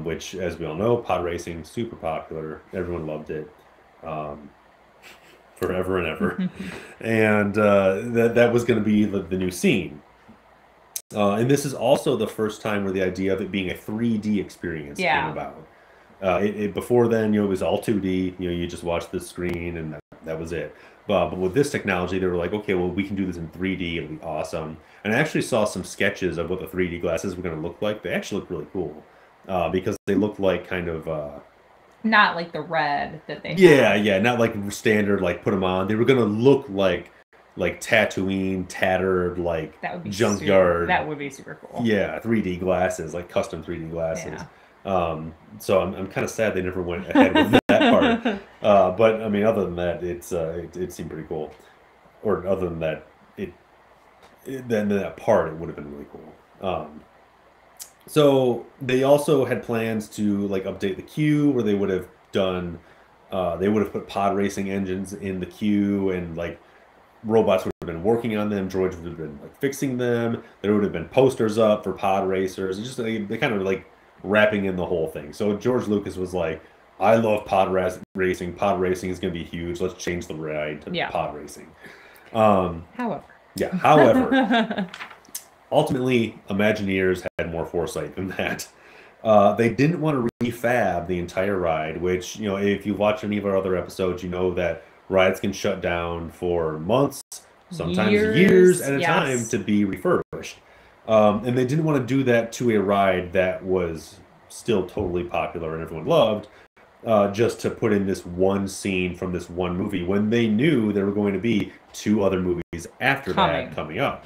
which, as we all know, pod racing, super popular. Everyone loved it forever and ever. And that was going to be the new scene. And this is also the first time where the idea of it being a 3D experience came about. Before then, it was all 2D. You just watched the screen and that was it. But with this technology, they were like, okay, well, we can do this in 3D. It'll be awesome. And I actually saw some sketches of what the 3D glasses were going to look like. They actually look really cool because they look like kind of... not like the red that they have. Not like standard, like put them on. They were going to look like Tatooine, tattered, like junkyard. That would be super cool. Yeah, 3D glasses, like custom 3D glasses. Yeah. So I'm kind of sad they never went ahead with that part. But I mean, other than that, it seemed pretty cool. Or other than that, then that part, it would have been really cool. So they also had plans to like update the queue, where they would have done, they would have put pod racing engines in the queue, and like robots would have been working on them, droids would have been like fixing them. There would have been posters up for pod racers. It's just they kind of like wrapping in the whole thing. So George Lucas was like, I love pod racing. Pod racing is going to be huge. Let's change the ride to pod racing. However, ultimately, Imagineers had more foresight than that. They didn't want to refab the entire ride, which, if you've watched any of our other episodes, you know that rides can shut down for months, sometimes years at a time to be refurbished. And they didn't want to do that to a ride that was still totally popular and everyone loved, just to put in this one scene from this one movie when they knew there were going to be 2 other movies after that coming up.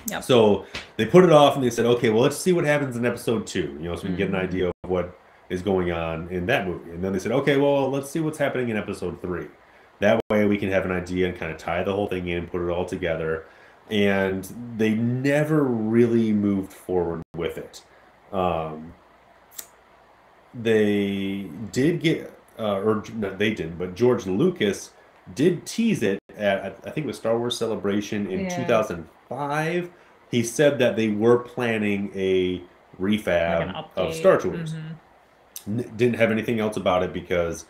Yep. So they put it off and they said, okay, well, let's see what happens in episode 2, so we can get an idea of what is going on in that movie. And then they said, okay, well, let's see what's happening in episode 3. That way we can have an idea and kind of tie the whole thing in, put it all together. And they never really moved forward with it. They did get, or no, they didn't, but George Lucas did tease it at, I think it was Star Wars Celebration in 2005. He said that they were planning a refab of Star Tours. Didn't have anything else about it because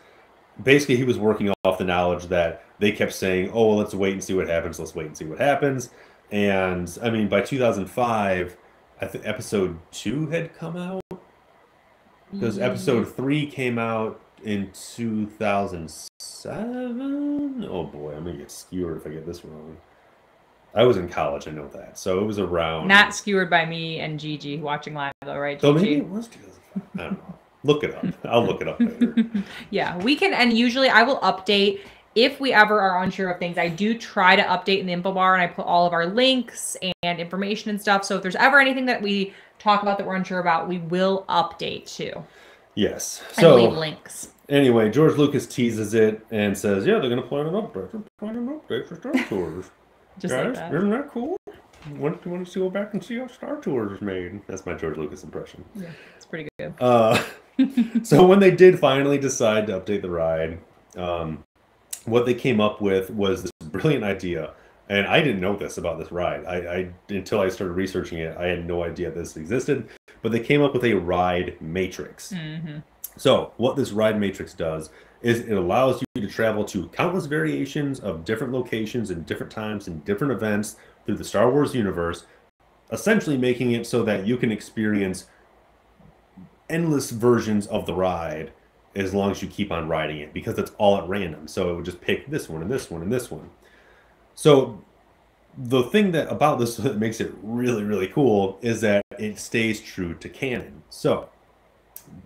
basically he was working off the knowledge that they kept saying, oh, well, let's wait and see what happens. Let's wait and see what happens. And I mean, by 2005, I think episode 2 had come out. Because episode 3 came out in 2007. Oh boy, I'm gonna get skewered if I get this wrong. I was in college, I know that. So it was around. Not skewered by me and Gigi watching live though, right, So Gigi? maybe it was 2005. I don't know. Look it up. I'll look it up later. Yeah, we can, and usually I will update if we ever are unsure of things. I do try to update in the info bar, and I put all of our links and information and stuff. So if there's ever anything that we talk about that we're unsure about, we will update too. Yes. So leave links. Anyway, George Lucas teases it and says, yeah, they're going to plan an update. They're planning an update for Star Tours. Just guys, like that. Isn't that cool? Why don't you want to go back and see how Star Tours is made? That's my George Lucas impression. Yeah, it's pretty good. So when they did finally decide to update the ride, what they came up with was this brilliant idea. And I didn't know this about this ride. I until I started researching it, I had no idea this existed. But they came up with a ride matrix. So what this ride matrix does is it allows you to travel to countless variations of different locations and different times and different events through the Star Wars universe, essentially making it so that you can experience endless versions of the ride as long as you keep on riding it, because it's all at random. So it would just pick this one and this one and this one. So the thing about this that makes it really, really cool is that it stays true to canon. So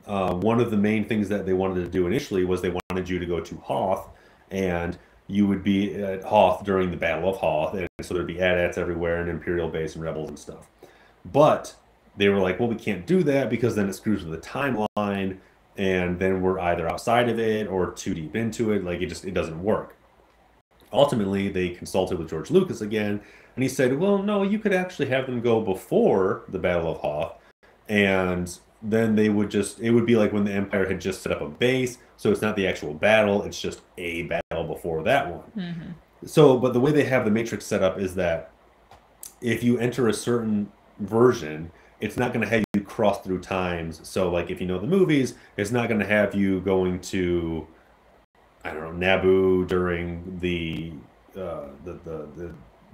one of the main things that they wanted to do initially was they wanted you to go to Hoth and you would be at Hoth during the Battle of Hoth, and so there'd be AT-ATs everywhere and Imperial base and rebels and stuff. But they were like, well, we can't do that because then it screws with the timeline, and then we're either outside of it or too deep into it. Like it doesn't work. Ultimately, they consulted with George Lucas again, and he said, well, no, you could actually have them go before the Battle of Hoth, and then it would be like when the Empire had just set up a base, so it's not the actual battle, it's just a battle before that one. So, but the way they have the Matrix set up is that if you enter a certain version, it's not going to have you cross through times. So, like, if you know the movies, it's not going to have you going to, I don't know, Naboo during the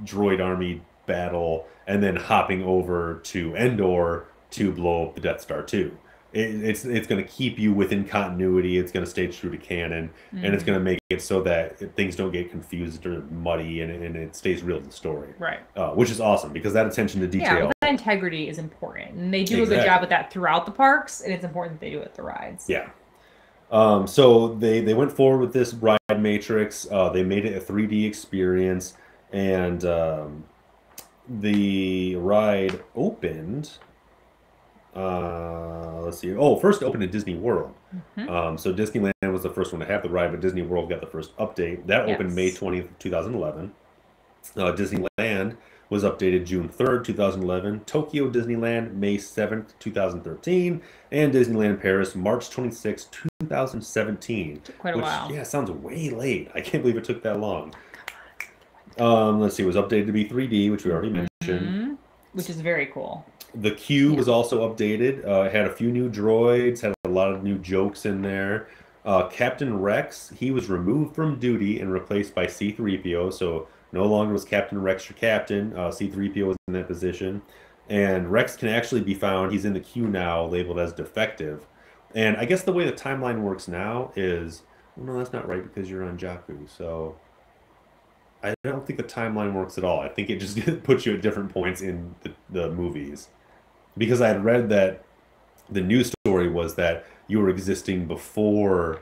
droid army battle and then hopping over to Endor to blow up the Death Star too. It's going to keep you within continuity. It's going to stay true to canon, and it's going to make it so that things don't get confused or muddy, and it stays real to the story. Right. Which is awesome because that attention to detail. Yeah, that integrity is important, and they do a good job with that throughout the parks, and it's important that they do it at the rides. Yeah. So they went forward with this ride Matrix. They made it a 3D experience, and the ride opened. Let's see. Oh, first opened at Disney World. So Disneyland was the first one to have the ride, but Disney World got the first update. That opened May 20th, 2011. Disneyland was updated June 3rd, 2011. Tokyo Disneyland, May 7th, 2013. And Disneyland Paris, March 26th, 2017. Took quite a while. Yeah, sounds way late. I can't believe it took that long. Let's see. It was updated to be 3D, which we already mentioned. Which is very cool. The queue was also updated. It had a few new droids, had a lot of new jokes in there. Captain Rex, he was removed from duty and replaced by C-3PO, so no longer was Captain Rex your captain. C-3PO was in that position. And Rex can actually be found, he's in the queue now, labeled as defective. And I guess the way the timeline works now is, well, no, that's not right because you're on Jakku, so I don't think the timeline works at all. I think it just puts you at different points in the movies. Because I had read that the news story was that you were existing before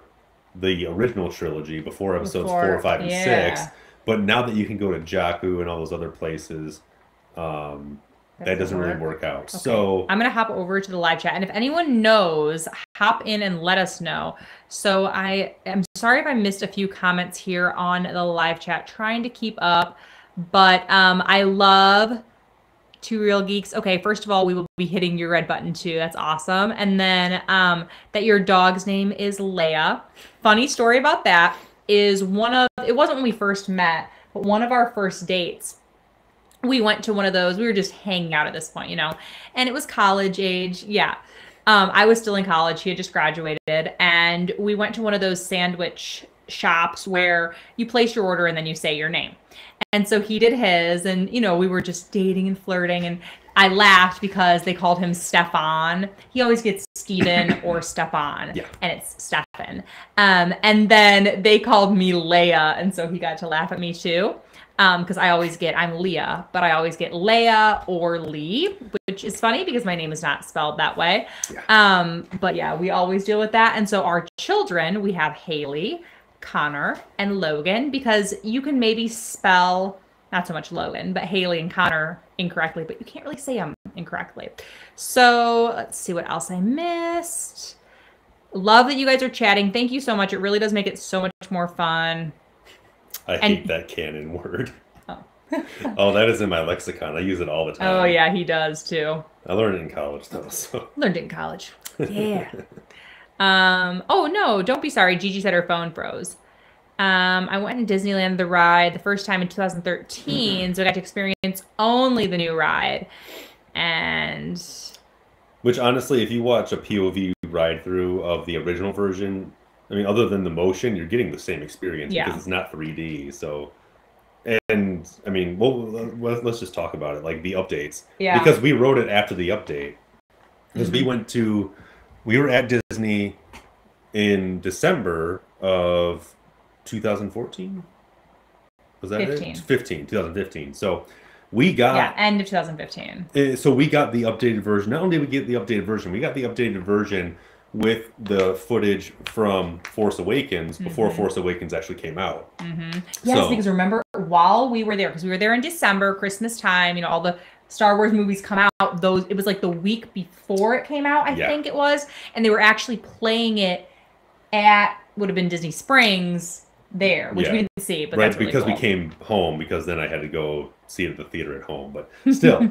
the original trilogy, before episodes 4, 5, and 6. But now that you can go to Jakku and all those other places, that doesn't really work out. Okay. So I'm going to hop over to the live chat. And if anyone knows, hop in and let us know. So I am sorry if I missed a few comments here on the live chat, trying to keep up. But I love Two Real Geeks. Okay, first of all, we will be hitting your red button too. That's awesome. And then that your dog's name is Leia. Funny story about that is it wasn't when we first met, but one of our first dates, we went to one of those, we were just hanging out at this point, you know, and it was college age. Yeah. I was still in college. He had just graduated, and we went to one of those sandwich shops where you place your order and then you say your name. And so he did his, and, you know, we were just dating and flirting, and I laughed because they called him Stefan. He always gets Steven or Stefan, and it's Stefan. And then they called me Leia, and so he got to laugh at me too. Because I'm Leah, but I always get Leia or Lee, which is funny because my name is not spelled that way. But yeah, we always deal with that. And so our children, we have Haley, Connor, and Logan, because you can maybe spell, not so much Logan, but Haley and Connor incorrectly, but you can't really say them incorrectly. So let's see what else I missed. Love that you guys are chatting. Thank you so much. It really does make it so much more fun. I hate that canon word. Oh, that is in my lexicon. I use it all the time. Oh, yeah, he does too. I learned it in college, though. So. Learned it in college. Yeah. Oh, no, don't be sorry. Gigi said her phone froze. I went to Disneyland the ride the first time in 2013, so I got to experience only the new ride. And which, honestly, if you watch a POV ride through of the original version, I mean, other than the motion, you're getting the same experience because it's not 3D. So, and I mean, let's just talk about it, like the updates. Yeah. Because we wrote it after the update. Because we were at Disney in December of 2014. Was that 2015. So we got end of 2015. So we got the updated version. Not only did we get the updated version, we got the updated version with the footage from Force Awakens before Force Awakens actually came out. Yes, because remember, while we were there, because we were there in December, Christmas time, you know, all the Star Wars movies come out, it was like the week before it came out, I think it was, and they were actually playing it at, would have been Disney Springs there, which we didn't see, but that's really because cool. we came home, because then I had to go see it at the theater at home, but still.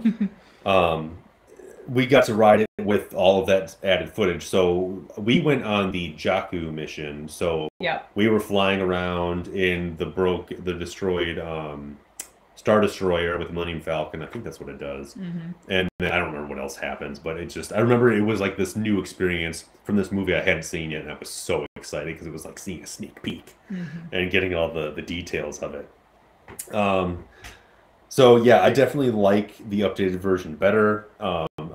We got to ride it with all of that added footage. So we went on the Jakku mission. So we were flying around in the destroyed Star Destroyer with Millennium Falcon. I think that's what it does. And I don't remember what else happens, but I remember it was like this new experience from this movie I hadn't seen yet, and I was so excited because it was like seeing a sneak peek and getting all the details of it. So yeah, I definitely like the updated version better.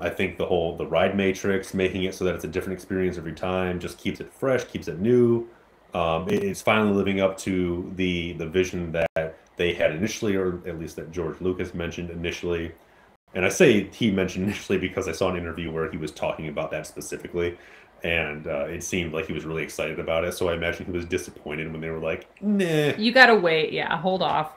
I think the ride matrix, making it so that it's a different experience every time, just keeps it fresh, keeps it new. It's finally living up to the vision that they had initially, or at least that George Lucas mentioned initially. And I say he mentioned initially because I saw an interview where he was talking about that specifically, and it seemed like he was really excited about it. So I imagine he was disappointed when they were like, "Nah, you gotta wait, hold off."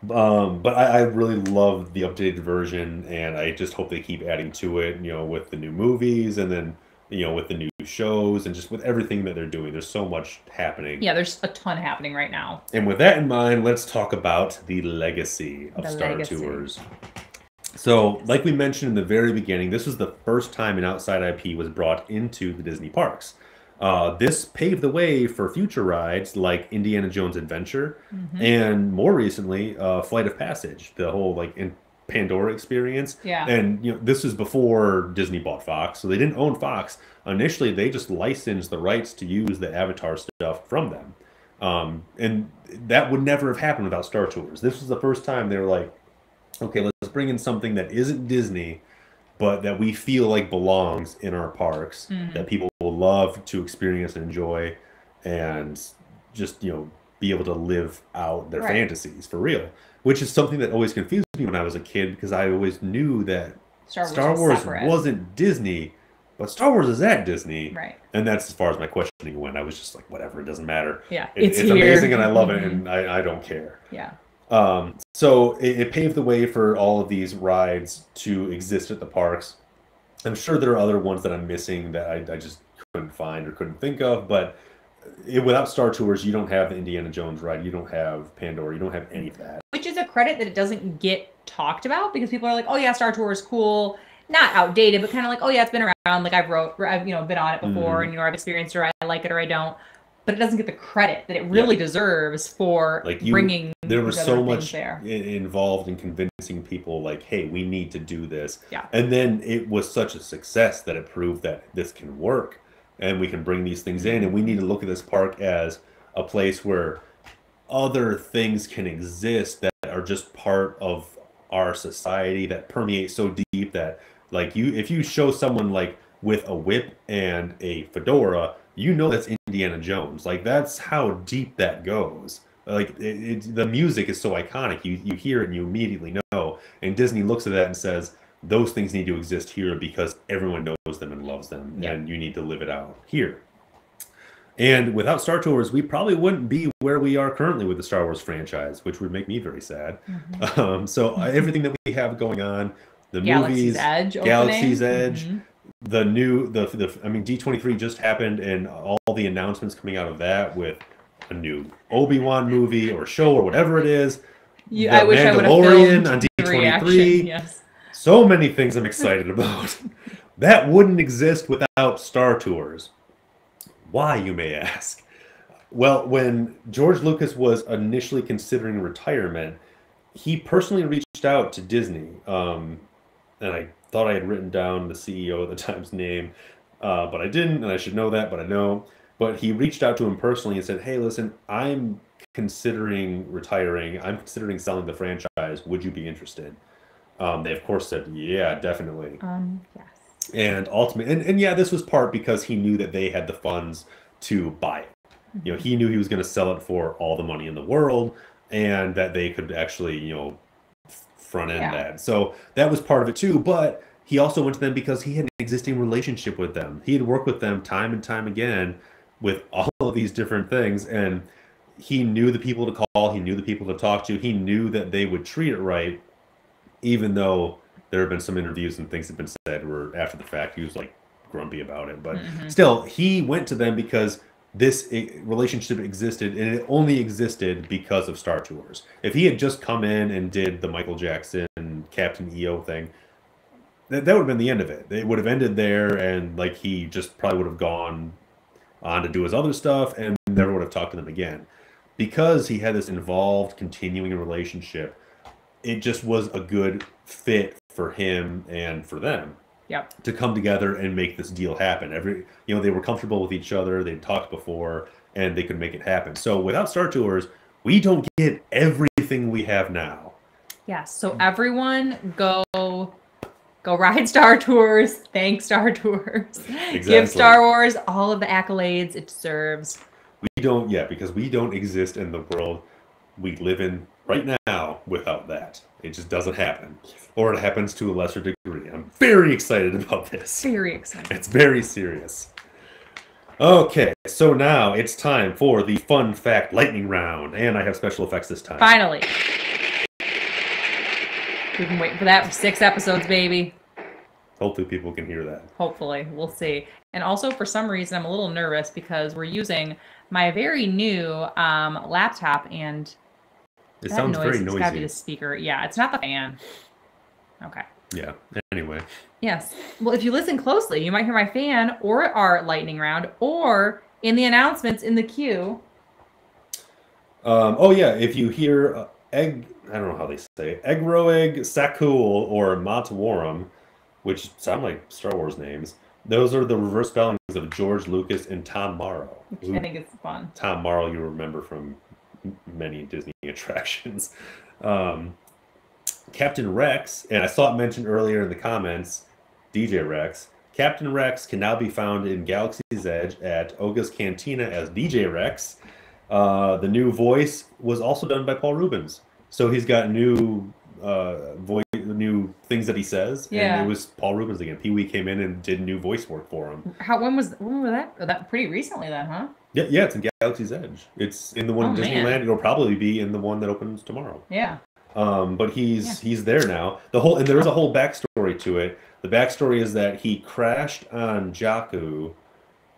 But I really love the updated version, and I just hope they keep adding to it, you know, with the new movies, and then, you know, with the new shows, and just with everything that they're doing. There's so much happening. Yeah, there's a ton happening right now. And with that in mind, let's talk about the legacy of Star Tours. So, like we mentioned in the very beginning, this was the first time an outside IP was brought into the Disney parks. This paved the way for future rides like Indiana Jones Adventure, and more recently, Flight of Passage, the whole in Pandora experience. And you know, this is before Disney bought Fox, so they didn't own Fox. Initially, they just licensed the rights to use the Avatar stuff from them. And that would never have happened without Star Tours. This was the first time they were like, okay, let's bring in something that isn't Disney, but that we feel like belongs in our parks, that people will love to experience and enjoy, and just, you know, be able to live out their fantasies for real. Which is something that always confused me when I was a kid, because I always knew that Star Wars wasn't Disney, but Star Wars is at Disney. Right. And that's as far as my questioning went. I was just like, whatever, it doesn't matter. Yeah, it's amazing and I love it, and I don't care. Yeah. So it paved the way for all of these rides to exist at the parks. I'm sure there are other ones that I'm missing that I just couldn't find or couldn't think of, but without Star Tours, you don't have the Indiana Jones ride, you don't have Pandora, you don't have any of that. Which is a credit that it doesn't get talked about, because people are like, oh yeah, Star Tours is cool, not outdated, but kind of like, oh yeah, it's been around, like I've you know, been on it before, and you know, I've experienced it, or I like it or I don't. But it doesn't get the credit that it really deserves for bringing. There was so much involved in convincing people, like, hey, we need to do this. And then it was such a success that it proved that this can work, and we can bring these things in, and we need to look at this park as a place where other things can exist that are just part of our society, that permeate so deep that, like, if you show someone like with a whip and a fedora, you know that's Indiana Jones. Like, that's how deep that goes. Like, the music is so iconic. You hear it and you immediately know. And Disney looks at that and says, those things need to exist here because everyone knows them and loves them. And you need to live it out here. And without Star Tours, we probably wouldn't be where we are currently with the Star Wars franchise, which would make me very sad. So everything that we have going on, the movies, Galaxy's Edge, I mean, D23 just happened, and all the announcements coming out of that with a new Obi-Wan movie or show or whatever it is. I wish I would have filmed on D23. Yes. So many things I'm excited about. That wouldn't exist without Star Tours. Why, you may ask? Well, when George Lucas was initially considering retirement, he personally reached out to Disney, and I thought I had written down the CEO at the time's name, but I didn't, and I should know that, but I know. But he reached out to him personally and said, hey, listen, I'm considering retiring. I'm considering selling the franchise. Would you be interested? They, of course, said, yeah, definitely. Yes. And ultimately, and yeah, this was part because he knew that they had the funds to buy it. You know, he knew he was going to sell it for all the money in the world, and that they could actually, you know, front end that. So that was part of it too. But he also went to them because he had an existing relationship with them. He had worked with them time and time again with all of these different things, and he knew the people to call, he knew the people to talk to, he knew that they would treat it right, even though there have been some interviews and things that have been said where after the fact he was like grumpy about it. But still, he went to them because this relationship existed, and it only existed because of Star Tours. If he had just come in and did the Michael Jackson Captain EO thing, that would have been the end of it. It would have ended there, and like he just probably would have gone on to do his other stuff and never would have talked to them again. Because he had this involved, continuing relationship, it just was a good fit for him and for them. Yep. To come together and make this deal happen. They were comfortable with each other. They'd talked before, and they could make it happen. So without Star Tours, we don't get everything we have now. Yes. So everyone go ride Star Tours. Thank Star Tours. Exactly. Give Star Wars all of the accolades it deserves. Because we don't exist in the world we live in right now without that. It just doesn't happen. Or it happens to a lesser degree. I'm very excited about this. Very excited. It's very serious. Okay, so now it's time for the fun fact lightning round. And I have special effects this time. Finally. We've been waiting for that for 6 episodes, baby. Hopefully people can hear that. Hopefully. We'll see. And also, for some reason, I'm a little nervous because we're using my very new laptop, and it sounds very noisy. It's got to be the speaker. Yeah, it's not the fan. Okay. Yeah. Anyway. Yes. Well, if you listen closely, you might hear my fan or our lightning round or in the announcements in the queue. Oh, yeah. If you hear I don't know how they say Egroeg, Sakul, or Matwaram, which sound like Star Wars names, those are the reverse spellings of George Lucas and Tom Morrow. I think it's fun. Tom Morrow, you remember from many Disney attractions. Captain Rex, and I saw it mentioned earlier in the comments, DJ Rex. Captain Rex can now be found in Galaxy's Edge at Oga's Cantina as DJ Rex. The new voice was also done by Paul Rubens. So he's got new new things that he says, and it was Paul Rubens again. Pee Wee came in and did new voice work for him. When was that? That pretty recently then, huh? Yeah, it's in Galaxy's Edge. It's in the one in Disneyland. Man. It'll probably be in the one that opens tomorrow. Yeah. But he's there now. And there is a whole backstory to it. The backstory is that he crashed on Jakku,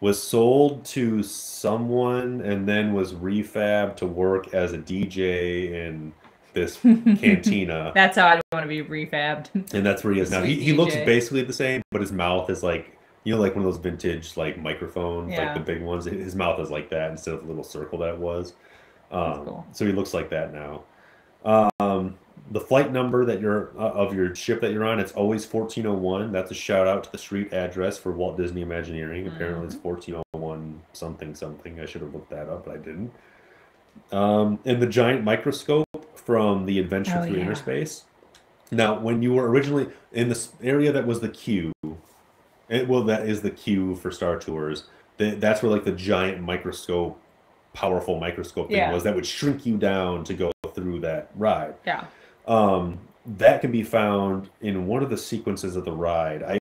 was sold to someone, and then was refabbed to work as a DJ in this cantina. That's how I want to be refabbed. And that's where he is now. He looks basically the same, but his mouth is like, like one of those vintage like microphones, like the big ones. His mouth is like that instead of the little circle that it was. Cool. So he looks like that now. The flight number that of your ship that you're on, it's always 1401. That's a shout out to the street address for Walt Disney Imagineering. Apparently it's 1401 something. I should have looked that up, but I didn't. And the giant microscope from the Adventure Through Inner Space. Now, when you were originally in this area that was the queue, that is the queue for Star Tours. That's where like the giant microscope, powerful microscope thing was that would shrink you down to go through that ride. Yeah. That can be found in one of the sequences of the ride. I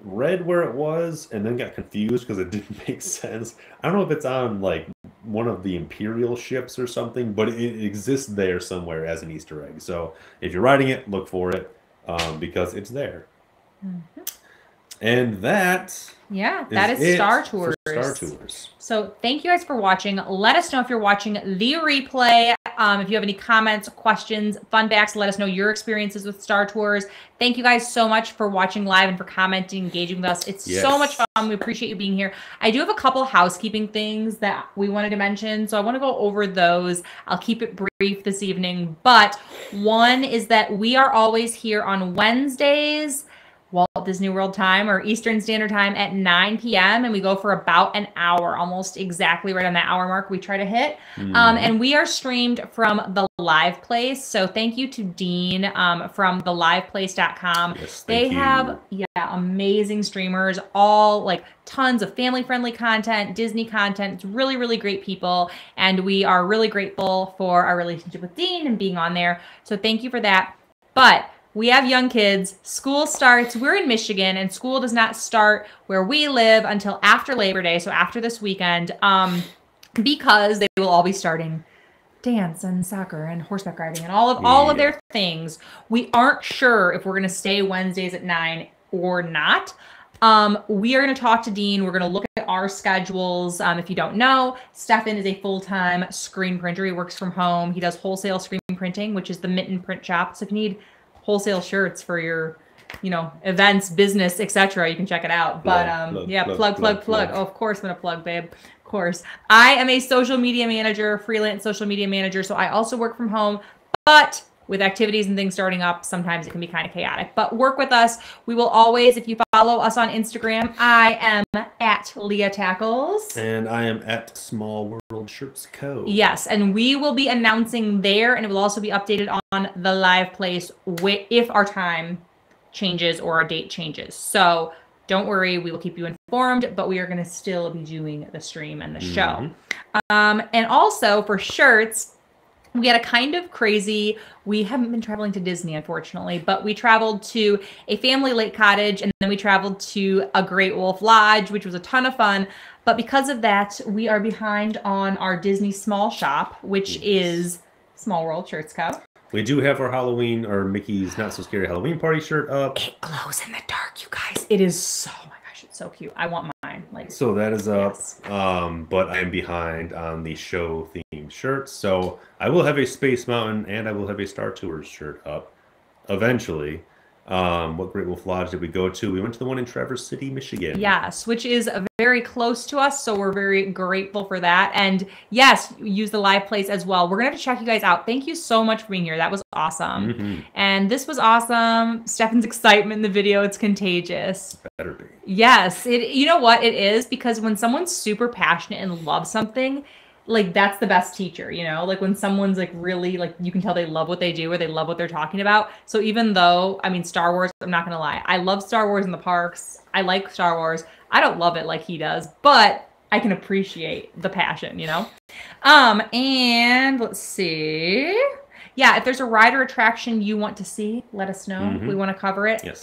read where it was and then got confused because it didn't make sense. I don't know if it's on like one of the Imperial ships or something, but it exists there somewhere as an Easter egg. So if you're riding it, look for it because it's there. And that is Star Tours. Star Tours. So thank you guys for watching. Let us know if you're watching the replay. If you have any comments, questions, fun facts, let us know your experiences with Star Tours. Thank you guys so much for watching live and for commenting, engaging with us. It's so much fun. We appreciate you being here. I do have a couple housekeeping things that we wanted to mention, so I want to go over those. I'll keep it brief this evening, but one is that we are always here on Wednesdays, Walt Disney World time or Eastern Standard Time at 9 p.m. and we go for about an hour, almost exactly right on that hour mark we try to hit. And we are streamed from the Live Place. So thank you to Dean from theliveplace.com. They have amazing streamers, all like tons of family-friendly content, Disney content. It's really, really great people. And we are really grateful for our relationship with Dean and being on there. So thank you for that. But we have young kids. School starts, we're in Michigan, and school does not start where we live until after Labor Day, so after this weekend, because they will all be starting dance and soccer and horseback riding and all of their things. We aren't sure if we're going to stay Wednesdays at 9 or not. We are going to talk to Dean. We're going to look at our schedules. If you don't know, Stefan is a full-time screen printer. He works from home. He does wholesale screen printing, which is the Mitten Print Shop. So if you need wholesale shirts for your, events, business, etc., you can check it out. But plug. Oh, of course I'm going to plug, babe. Of course. I am a social media manager, freelance social media manager. So I also work from home, but with activities and things starting up, sometimes it can be kind of chaotic, but work with us. We will always, if you follow us on Instagram, I am at LeahTackles. And I am at Small World Shirts Co. Yes, and we will be announcing there, and it will also be updated on the live place if our time changes or our date changes. So don't worry, we will keep you informed, but we are going to still be doing the stream and the show. And also for shirts, we had a kind of crazy, we haven't been traveling to Disney, unfortunately, but we traveled to a family lake cottage, and then we traveled to a Great Wolf Lodge, which was a ton of fun. But because of that, we are behind on our Disney small shop, which is Small World Shirts Co. We do have our Halloween, or Mickey's Not So Scary Halloween Party shirt up. It glows in the dark, you guys. It is so, oh my gosh, it's so cute. I want mine. So that is up, yes. But I am behind on the show themed shirts. So I will have a Space Mountain and I will have a Star Tours shirt up eventually. What Great Wolf Lodge did we go to? We went to the one in Traverse City, Michigan. Yes, which is very close to us, so we're very grateful for that. And yes, use the live place as well. We're gonna have to check you guys out. Thank you so much for being here. That was awesome. And this was awesome. Stefan's excitement in the video, it's contagious. Better be. Yes, you know what it is, because when someone's super passionate and loves something, like that's the best teacher, like when someone's like really, like you can tell they love what they do or they love what they're talking about. So even though, I mean, Star Wars, I'm not gonna lie, I love Star Wars in the parks. I like Star Wars. I don't love it like he does, but I can appreciate the passion, And let's see. Yeah, if there's a ride or attraction you want to see, let us know. We want to cover it. Yes.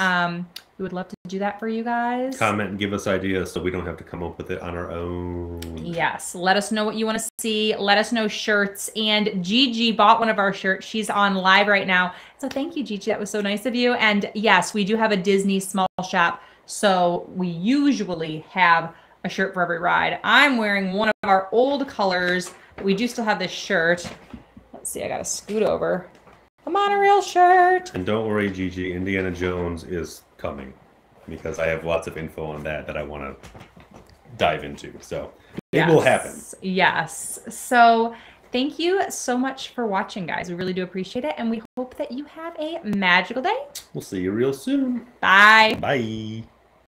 We would love to do that for you guys. Comment and give us ideas so we don't have to come up with it on our own. Yes. Let us know what you want to see. Let us know shirts. And Gigi bought one of our shirts. She's on live right now. So thank you, Gigi. That was so nice of you. And yes, we do have a Disney small shop. So we usually have a shirt for every ride. I'm wearing one of our old colors. We do still have this shirt. Let's see. I got to scoot over. A monorail shirt. And don't worry, Gigi. Indiana Jones is coming because I have lots of info on that I want to dive into. So it will happen. Yes. So thank you so much for watching, guys. We really do appreciate it. And we hope that you have a magical day. We'll see you real soon. Bye. Bye.